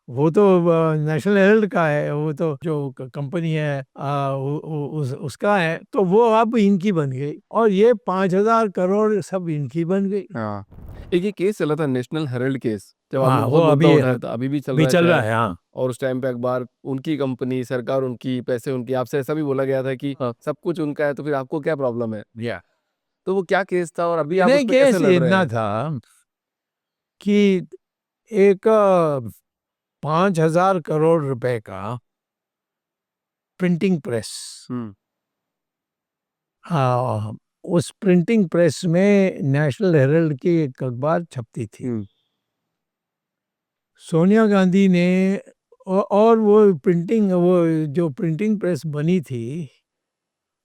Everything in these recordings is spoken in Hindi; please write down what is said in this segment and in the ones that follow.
वो तो नेशनल हेराल्ड का है, वो तो जो कंपनी है उसका है, तो वो अब इनकी बन गई और ये 5,000 करोड़ सब इनकी बन गई। हाँ, एक ये केस चला था नेशनल हेराल्ड केस, जब आपने हाँ, वो बहुत मुद्दा अभी उठाया था, अभी भी चल भी रहा है चल रहा शायद। है। हाँ, और उस टाइम पे अखबार उनकी, कंपनी, सरकार उनकी, पैसे उनकी, आपसे ऐसा भी बोला गया था कि हाँ, सब कुछ उनका है तो फिर आपको क्या प्रॉब्लम है। या तो वो क्या केस था और अभी आप नहीं, उस पे कैसे केस लड़ रहे इतना हैं। था कि एक 5,000 करोड़ रुपए का प्रिंटिंग प्रेस, हम्म। हाँ, उस प्रिंटिंग प्रेस में नेशनल हेराल्ड की एक अखबार छपती थी। हम्म। सोनिया गांधी ने और वो जो प्रिंटिंग प्रेस बनी थी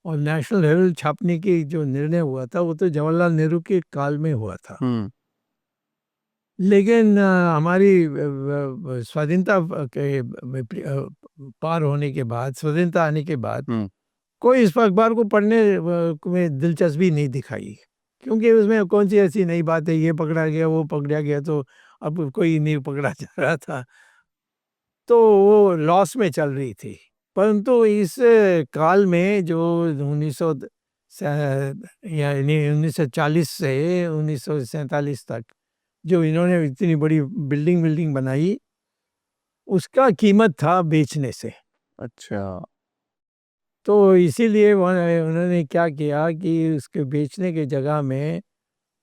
और नेशनल हेराल्ड छापने की जो निर्णय हुआ था, वो तो जवाहरलाल नेहरू के काल में हुआ था। हम्म। लेकिन हमारी स्वाधीनता के पार होने के बाद, स्वतंत्रता आने के बाद, हम्म। कोई इस अखबार को पढ़ने में दिलचस्पी नहीं दिखाई, क्योंकि उसमें कौन सी ऐसी नई बात है, ये पकड़ा गया वो पकड़ा गया, तो अब कोई नहीं पकड़ा जा रहा था, तो वो लॉस में चल रही थी। परंतु इस काल में जो 1900 यानी 1940 से 1947 तक जो इन्होंने इतनी बड़ी बिल्डिंग बिल्डिंग बनाई, उसका कीमत था बेचने से। अच्छा। तो इसीलिए उन्होंने क्या किया कि उसके बेचने के जगह में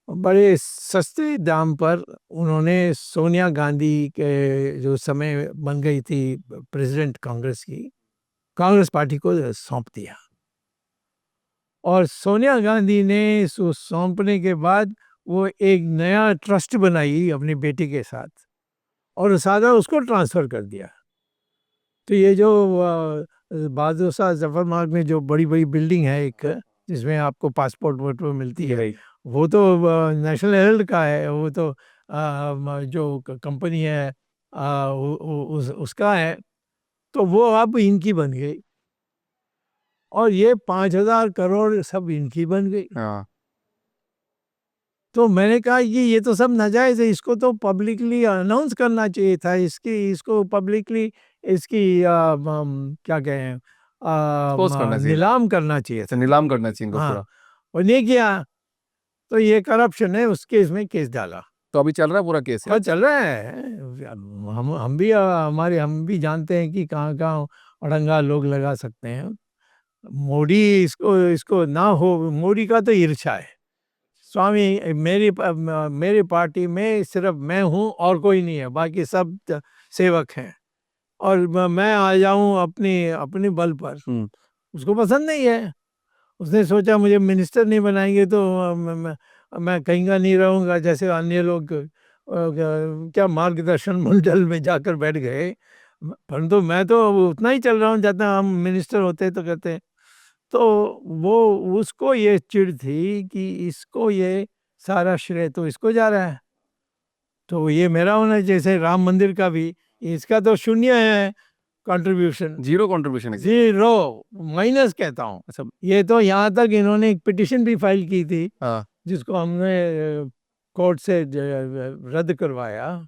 बड़े सस्ते दाम पर उन्होंने सोनिया गांधी के जो समय बन गई थी प्रेसिडेंट कांग्रेस की, कांग्रेस पार्टी को सौंप दिया। और सोनिया गांधी ने इसको सौंपने के बाद वो एक नया ट्रस्ट बनाई अपनी बेटी के साथ और सादा उसको ट्रांसफर कर दिया। तो ये जो बहादुर शाह जफर मार्ग में जो बड़ी बड़ी बिल्डिंग है एक, जिसमें आपको पासपोर्ट वोट वो मिलती है, वो तो नेशनल हेराल्ड का है, वो तो जो कंपनी है उसका है, तो वो अब इनकी बन गई और ये 5,000 करोड़ सब इनकी बन गई। हाँ। तो मैंने कहा ये तो सब नाजायज है, इसको तो पब्लिकली अनाउंस करना चाहिए था, इसको पब्लिकली इसकी क्या कहें, एक्सपोज करना चाहिए। नीलाम करना चाहिए अच्छा, था। नीलाम करना चाहिए इनको हाँ, पूरा। और नहीं किया, तो ये करप्शन है, उसके इसमें केस डाला तो अभी चल रहा है पूरा केस और यार। चल रहा है। हम भी हम भी जानते हैं कि कहाँ कहाँ अड़ंगा लोग लगा सकते हैं। मोदी, इसको इसको ना हो, मोदी का तो ईर्ष्या है। स्वामी, मेरी पार्टी में सिर्फ मैं हूँ और कोई नहीं है, बाकी सब सेवक हैं, और मैं आ जाऊं अपनी अपनी बल पर। हम्म। उसको पसंद नहीं है। उसने सोचा मुझे मिनिस्टर नहीं बनाएंगे तो मैं कहीं का नहीं रहूंगा, जैसे अन्य लोग क्या मार्गदर्शन मंडल में जाकर बैठ गए। परंतु मैं तो उतना ही चल रहा हूँ जितना हम मिनिस्टर होते तो कहते। तो वो, उसको ये चिढ़ थी कि इसको ये सारा श्रेय तो इसको जा रहा है, तो ये मेरा होना, जैसे राम मंदिर का भी इसका तो शून्य है कंट्रीब्यूशन, जीरो कंट्रीब्यूशन है। जीरो, माइनस कहता हूँ। अच्छा। ये तो यहाँ तक इन्होंने एक पिटिशन भी फाइल की थी, हाँ। जिसको हमने कोर्ट से रद्द करवाया,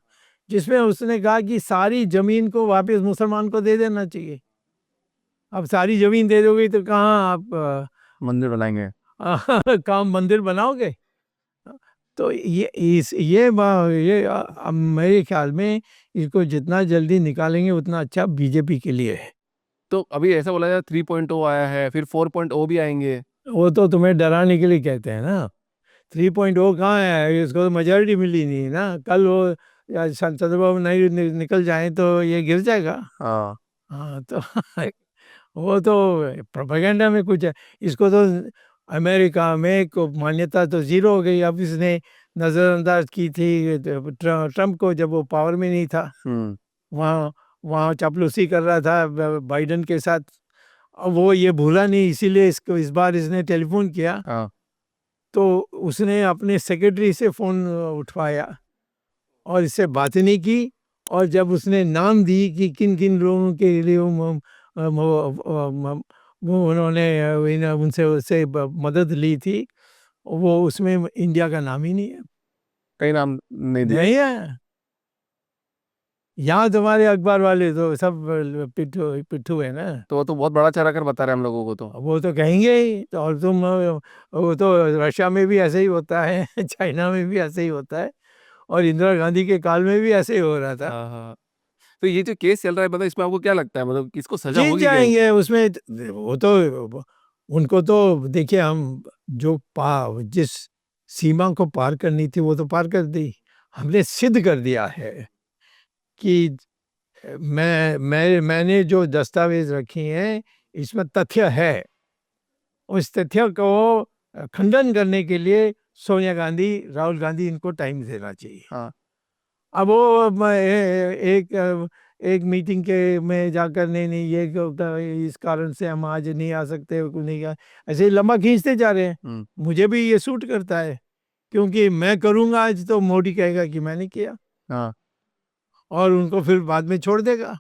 जिसमें उसने कहा कि सारी जमीन को वापस मुसलमान को दे देना चाहिए। अब सारी जमीन दे दोगे तो कहाँ आप मंदिर बनाएंगे। काम मंदिर बनाओगे। तो अब मेरे ख्याल में इसको जितना जल्दी निकालेंगे उतना अच्छा बीजेपी के लिए है। तो अभी ऐसा बोला जाए 3.0 आया है, फिर 4.0 भी आएंगे। वो तो तुम्हें डराने के लिए कहते हैं ना। 3.0 कहाँ है, इसको तो मेजोरिटी मिली नहीं ना। कल वो या चंद्रबाबू नायडू निकल जाए तो ये गिर जाएगा। हाँ। हाँ, तो वो तो प्रोपेगेंडा में कुछ है। इसको तो अमेरिका में को मान्यता तो जीरो हो गई। अब इसने नज़रअंदाज की थी ट्रम्प को, जब वो पावर में नहीं था। हम्म। वहाँ वहाँ चापलूसी कर रहा था बाइडन के साथ। अब वो ये भूला नहीं, इसीलिए इसको इस बार इसने टेलीफोन किया, हाँ। तो उसने अपने सेक्रेटरी से फ़ोन उठवाया और इससे बात नहीं की। और जब उसने नाम दी कि किन किन लोगों के लिए उन्होंने उनसे उससे मदद ली थी, वो उसमें इंडिया का नाम ही नहीं है। कहीं नाम नहीं दिया। नहीं है। यहाँ तुम्हारे अखबार वाले तो सब पिट्ठू पिट्ठू है ना, तो वो तो बहुत बड़ा चढ़ा कर बता रहे हैं हम लोगों को तो। वो तो कहेंगे ही। तो और तुम वो तो रशिया में भी ऐसे ही होता है चाइना में भी ऐसे ही होता है, और इंदिरा गांधी के काल में भी ऐसे ही हो रहा था। हाँ हाँ। तो ये जो केस चल रहा है, मतलब इसमें आपको क्या लगता है, मतलब किसको सजा जीत होगी कहीं? जाएंगे उसमें, वो तो उनको तो देखिए, हम जो जिस सीमा को पार करनी थी वो तो पार कर दी। हमने सिद्ध कर दिया है कि मैंने जो दस्तावेज रखी हैं इसमें तथ्य है। उस तथ्य को खंडन करने के लिए सोनिया गांधी, राहुल गांधी, इनको टाइम देना चाहिए। हाँ। अब वो एक मीटिंग के में जाकर, नहीं नहीं ये इस कारण से हम आज नहीं आ सकते, नहीं ऐसे ही लंबा खींचते जा रहे हैं। मुझे भी ये सूट करता है, क्योंकि मैं करूंगा आज तो मोदी कहेगा कि मैंने किया, हाँ। और उनको फिर बाद में छोड़ देगा।